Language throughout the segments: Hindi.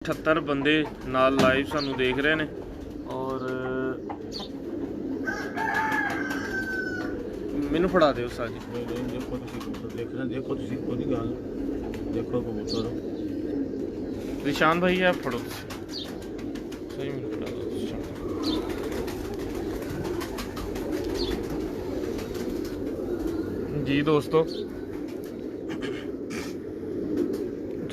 78 बंदे नाल लाइव सानू देख रहे हैं और मैनू फड़ा दो साजी देखो देखना देखो कोई गल देखो कबूतर निशान भाई है फड़ो सही मैनू फड़ा दो जी दोस्तों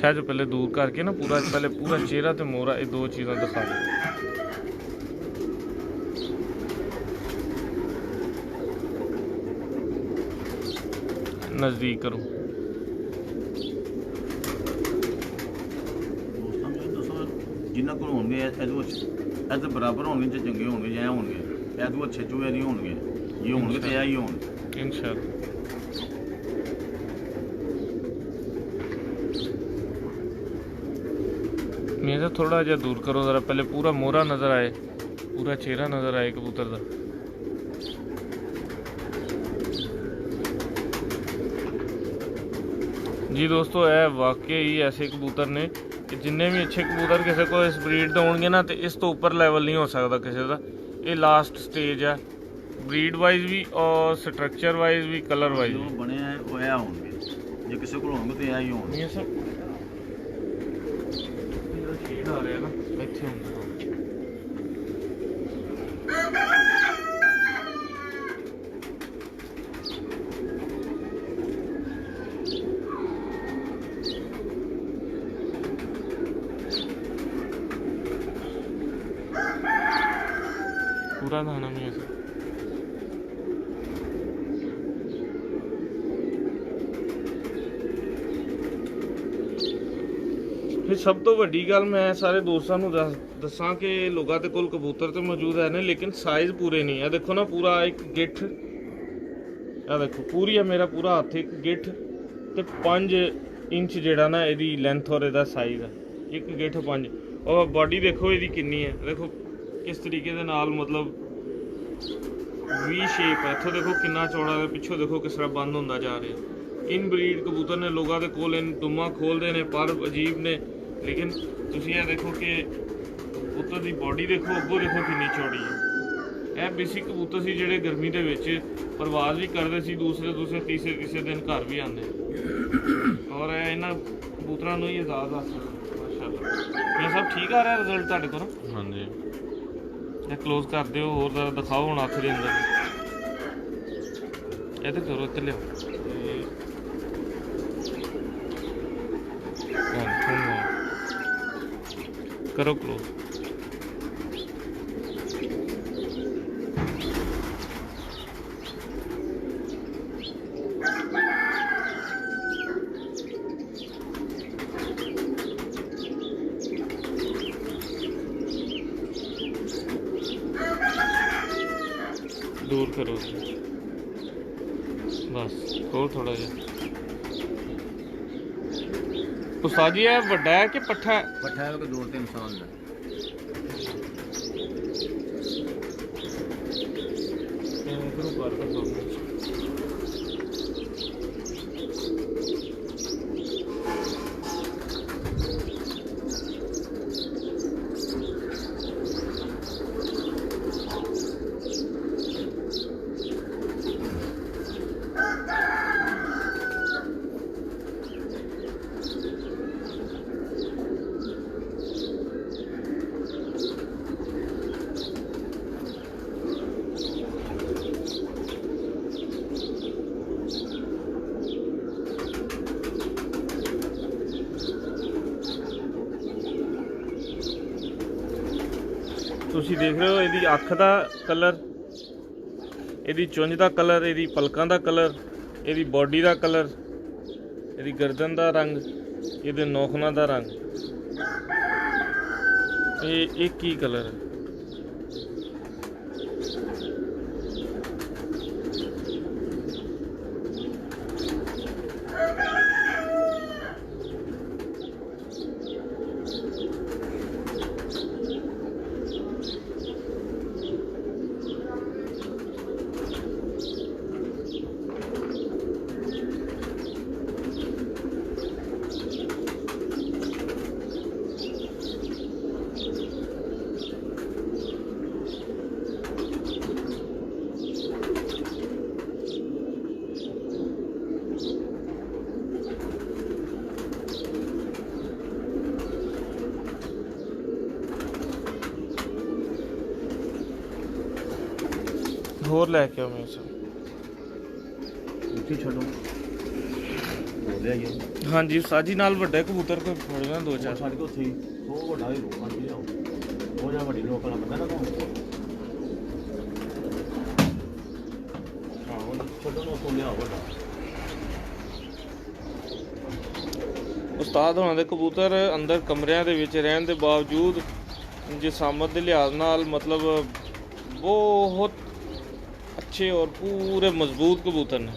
जो पहले दूर करके ना पूरा पहले पूरा चेहरा तो मोरा ये दो चीज़ां दिखा दो नज़दीक करो जिन्होंने को होंगे इधर बराबर होंगे जो चंगे होंगे या होंगे इधर अच्छे चूहे नहीं होंगे ये होंगे तो यही होंगे इंशाअल्लाह। मेरा थोड़ा जहा दूर करो ज़रा पहले पूरा मोहरा नज़र आए पूरा चेहरा नज़र आए कबूतर का। जी दोस्तों है वाकई ऐसे कबूतर ने कि जिन्ने भी अच्छे कबूतर किसी को इस ब्रीड के होंगे ना तो इस तो उपर लैवल नहीं हो सकता किसी का। ये लास्ट स्टेज है ब्रीड वाइज भी और स्ट्रक्चर वाइज भी कलर वाइज भी बने हैं वो यह होंगे जो किसी को होंगे तो यही होंगे। ये सब आ रहे हैं ना इतने होंगे पूरा दाना में ऐसा फिर सब तो वड्डी गल मैं सारे दोस्तों को दसा कि लोगों के कोल कबूतर तो मौजूद है ने लेकिन साइज पूरे नहीं है। देखो ना पूरा एक गिठ आ देखो पूरी है मेरा पूरा हाथ एक गिठ तो 5 इंच जेड़ा ना यदी लेंथ और यदा साइज है एक गिठ 5 और बॉडी देखो यदी किन्नी है देखो किस तरीके के नाल मतलब वी शेप है। इत्थों देखो कितना चौड़ा है पिछों देखो किस तरह बंद होता जा रहा है। इन ब्रीड कबूतर ने लोगों के कोल इन दुमा खोलते हैं पर अजीब ने लेकिन तुसी ये देखो कि कबूतर की बॉडी देखो अगों देखो कितनी चौड़ी है। यह बेसिक कबूतर से जोड़े गर्मी के परवाज भी करते थे दूसरे तीसरे दिन घर भी आते और इन्होंने कबूतरों ही आजाद आ माशाअल्लाह। ये सब ठीक आ रहा है रिजल्ट तुहाडे कोल? हाँ जी क्लोज कर दो और ज़रा दिखाओ हम अख के अंदर इधर करो इधर लिया करो क्लोज। दूर करो बस और थोड़ा जा उस्ताद जी है बड़ा है कि पट्ठा है? पट्ठा है तो 2-3 साल का तुसी देख रहे हो यदी अख का कलर यदी चुंझ का कलर यदी पलकों का कलर यदी बॉडी का कलर यदी गर्दन का रंग ये नौखना का रंग ये एक ही कलर है। ਹੋਰ ਲੈ ਕੇ ਆਓ ਮੇਰੇ ਸਾਹਿਬ। ਉੱਥੇ ਛੱਡੋ ਹੋ ਲਿਆ ਜੀ ਹਾਂਜੀ ਉਸਤਾਦ ਜੀ, ਨਾਲ ਵੱਡੇ ਕਬੂਤਰ ਕੋਈ ਫੜ ਲੈਣ ਦੋ ਚਾਰ। ਛੱਡ ਕੇ ਉੱਥੇ ਹੀ ਉਹ ਵੱਡਾ ਹੀ ਰੋਕਾਂ ਤੇ ਲਿਆਓ, ਉਹ ਜਿਹੜਾ ਵੱਡੀ ਲੋਕਾਂ ਦਾ ਪਤਾ ਨਾ ਤੁਹਾਨੂੰ। ਹਾਂ ਉਹ ਛੱਡੋ ਨੂੰ ਉੱਥੋਂ ਲਿਆਓ ਵੱਡਾ। ਉਸਤਾਦ ਹੋਣਾ ਦੇ ਕਬੂਤਰ ਅੰਦਰ ਕਮਰਿਆਂ ਦੇ ਵਿੱਚ ਰਹਿਣ ਦੇ ਬਾਵਜੂਦ ਜਿਸਾਮਤ ਦੇ ਲਿਹਾਜ਼ ਨਾਲ मतलब बहुत अच्छे और पूरे मजबूत कबूतर ने।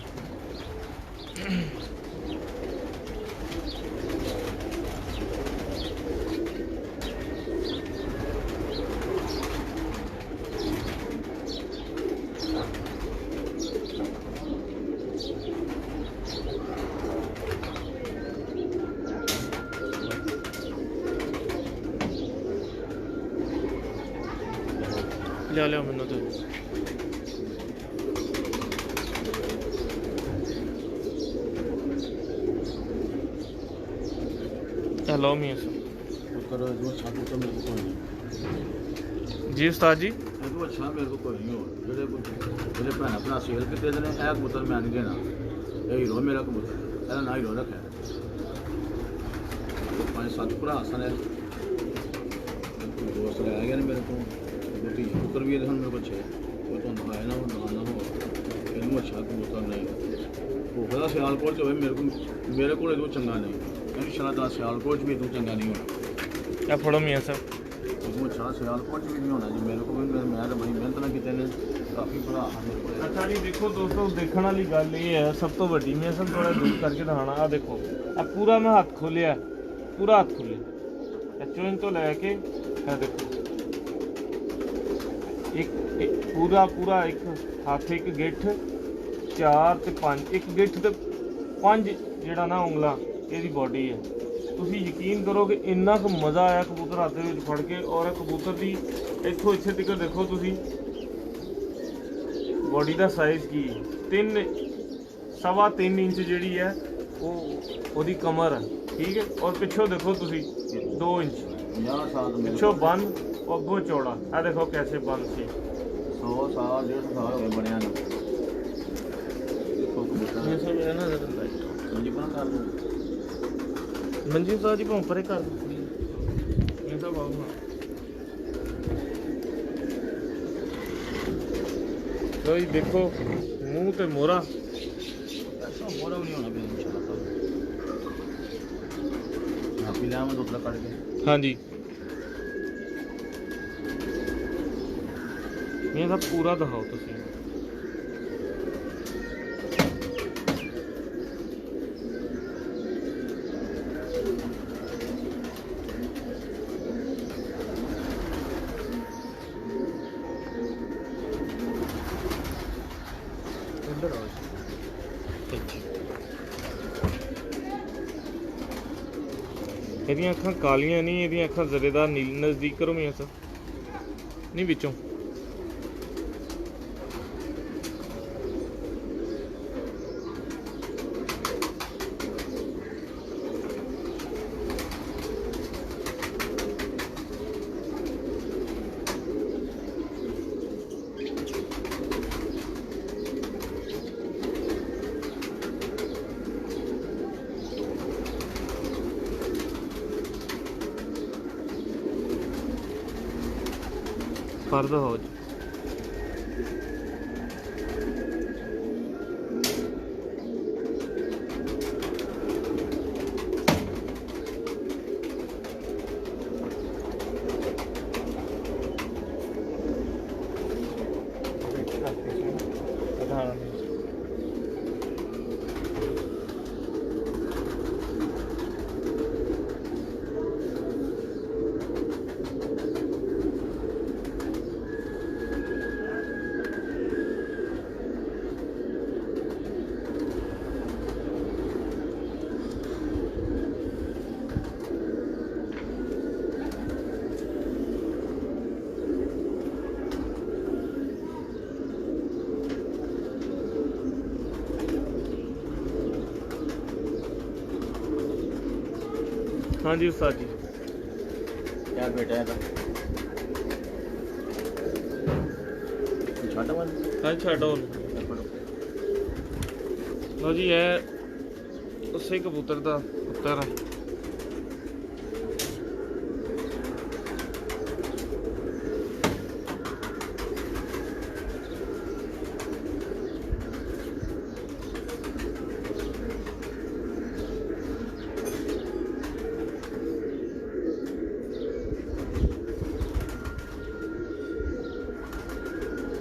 ਲਿਆ ਮੈਨੂੰ ਤੇ हेलो मियां करो जो छातू तो मेरे को कोई नहीं जी उस्ताद जी। ਇਹ ਤੋਂ ਅੱਛਾ ਮੇਰੇ ਕੋਲ ਕੋਈ ਨਹੀਂ ਹੋਰ ਜਿਹੜੇ ਭੈਣ ਆਪਣਾ ਸੇਲ ਕਿਤੇ ਦੇ ਨੇ ਇਹ ਕਬੂਤਰ ਮੈਂ ਨਹੀਂ ਦੇਣਾ। ਇਹ ਹੀਰੋ ਮੇਰਾ ਕਬੂਤਰ, ਇਹਦਾ ਨਾਂ ਹੀਰੋ ਰੱਖਿਆ। ਪੰਜ ਸੱਤ ਭਰਾ ਸਨ, ਦੋਸਤ ਲੈ ਗਏ ਨੇ ਮੇਰੇ ਕੋਲ। ਰੋਟੀ ਕਬੂਤਰ ਵੀ ਇਹਦੇ ਹੁਣ ਮੇਰੇ ਕੋਲ 6 ਉਹ ਤੁਹਾਨੂੰ ਆਇਆ ਨਾ ਉਹ ਨਾ ਹੋ ਇਹਨੂੰ ਅੱਛਾ ਕਬੂਤਰ ਨਹੀਂ। ਭੁੱਖ ਦਾ ਸਿਆਲਕੋਟ 'ਚ ਹੋਵੇ ਮੇਰੇ ਕੋਲ ਇਹਦੋਂ ਚੰਗਾ ਨਹੀਂ। ਇਹਨੂੰ ਸ਼ਾਇਦ ਦਾ ਸਿਆਲਕੋਟ 'ਚ ਵੀ ਇਹਦੋਂ ਚੰਗਾ ਨਹੀਂ ਹੋਣਾ। ਆ ਫੜੋ ਮੀਆਂ ਸਾਹਿਬ। ਉਹ ਅੱਛਾ ਸਿਆਲਕੋਟ 'ਚ ਵੀ ਨਹੀਂ ਹੋਣਾ ਜੀ ਮੇਰੇ ਕੋਲ। ਮੈਂ ਤਾਂ ਬੜੀ ਮਿਹਨਤ ਨਾਲ ਕੀਤੇ ਨੇ, ਕਾਫੀ ਭਰਾ ਹਨ ਮੇਰੇ ਕੋਲ। ਅੱਛਾ ਜੀ ਦੇਖੋ ਦੋਸਤੋ, ਦੇਖਣ ਵਾਲੀ ਗੱਲ ਇਹ ਹੈ ਸਭ ਤੋਂ ਵੱਡੀ, ਮੈਂ ਸਭ ਥੋੜਾ ਦੂਰ ਕਰਕੇ ਦਿਖਾਣਾ। ਆ ਦੇਖੋ ਆ ਪੂਰਾ ਮੈਂ ਹੱਥ ਖੋਲਿਆ, ਪੂਰਾ ਹੱਥ ਖੋਲਿਆ ਚੁੰਝ ਤੋਂ ਲੈ ਕੇ। ਇਹ ਦੇਖੋ ਇੱਕ ਪੂਰਾ ਇੱਕ ਹੱਥ, ਇੱਕ ਗਿੱਠ 4 ਤੇ 5, ਇੱਕ ਗਿੱਠ ਤੇ 5 ਜਿਹੜਾ ਨਾ ਉਂਗਲਾਂ ਇਹਦੀ ਬਾਡੀ ਹੈ। ਤੁਸੀਂ ਯਕੀਨ ਕਰੋਗੇ ਇੰਨਾ ਕੁ ਮਜ਼ਾ ਆਇਆ ਕਬੂਤਰ ਹੱਥ ਦੇ ਵਿੱਚ ਫੜ ਕੇ। ਔਰ ਕਬੂਤਰ ਦੀ ਇੱਥੋਂ ਇੱਥੇ ਤੱਕ ਦੇਖੋ ਤੁਸੀਂ, ਬਾਡੀ ਦਾ ਸਾਈਜ਼ ਕੀ ਹੈ, 3.25 ਇੰਚ ਜਿਹੜੀ ਹੈ ਉਹਦੀ ਕਮਰ ਹੈ, ਠੀਕ ਹੈ। ਔਰ ਪਿੱਛੋਂ ਦੇਖੋ ਤੁਸੀਂ 2 ਇੰਚ 50 ਸਾਲ ਮੇਰੇ ਪਿੱਛੋਂ ਬੰਦ ਔਰ ਬਹੁਤ ਚੌੜਾ। ਆ ਦੇਖੋ ਕੈਸੇ ਬੰਦ ਸੀ। 100 ਸਾਲ 150 ਸਾਲ ਹੋ ਗਏ ਬਣਿਆ ਨੂੰ। ਦੇਖੋ ਕਬੂਤਰ ਇਹ ਸਭ ਹੈ ਨਾ ਮੰਜੀ ਬਣਾ ਕਰ ਦੋ। ਮਨਜੀਤ ਸਾਹਿਬ ਜੀ ਭਾਂ ਪਰੇ ਕਰ ਦੋ ਇਹ ਸਭ ਆਉਣਾ। ਲੋ ਜੀ ਦੇਖੋ ਮੂੰਹ ਤੇ ਮੋਹਰਾ। ਐਸਾ ਮੋਰਾ ਵੀ ਨਹੀਂ ਹੋਣਾ ਵੀ ਇਨਸ਼ਾਅੱਲਾ। ਆਪੀ ਲਿਆਵਾਂ ਦੁੱਧਲਾ ਕੱਢ ਕੇ। ਹਾਂਜੀ ਇਹ ਸਭ ਪੂਰਾ ਦਿਖਾਓ ਤੁਸੀਂ। ਇੱਧਰ ਆਓ ਇੱਥੇ। ਇਹਦੀਆਂ ਅੱਖਾਂ ਕਾਲੀਆਂ ਨਹੀਂ, ਇਹਦੀਆਂ ਅੱਖਾਂ ਜ਼ਰੇਦਾਰ ਨੀਲੀ। ਨਜ਼ਦੀਕ ਕਰੋ ਮੀਆਂ ਸਾਹਿਬ, ਨਹੀਂ ਵਿੱਚੋਂ। ਫਰਦ ਹੋ ਜੀ। हाँ जी उस्ताद जी। क्या बेटा है ਛੱਡ ਵਾ ਹਾਂ ਛੱਡੋ ਲਓ ਜੀ ਇਹ ਉਸੇ ਕਬੂਤਰ ਦਾ ਪੁੱਤਰ ਹੈ।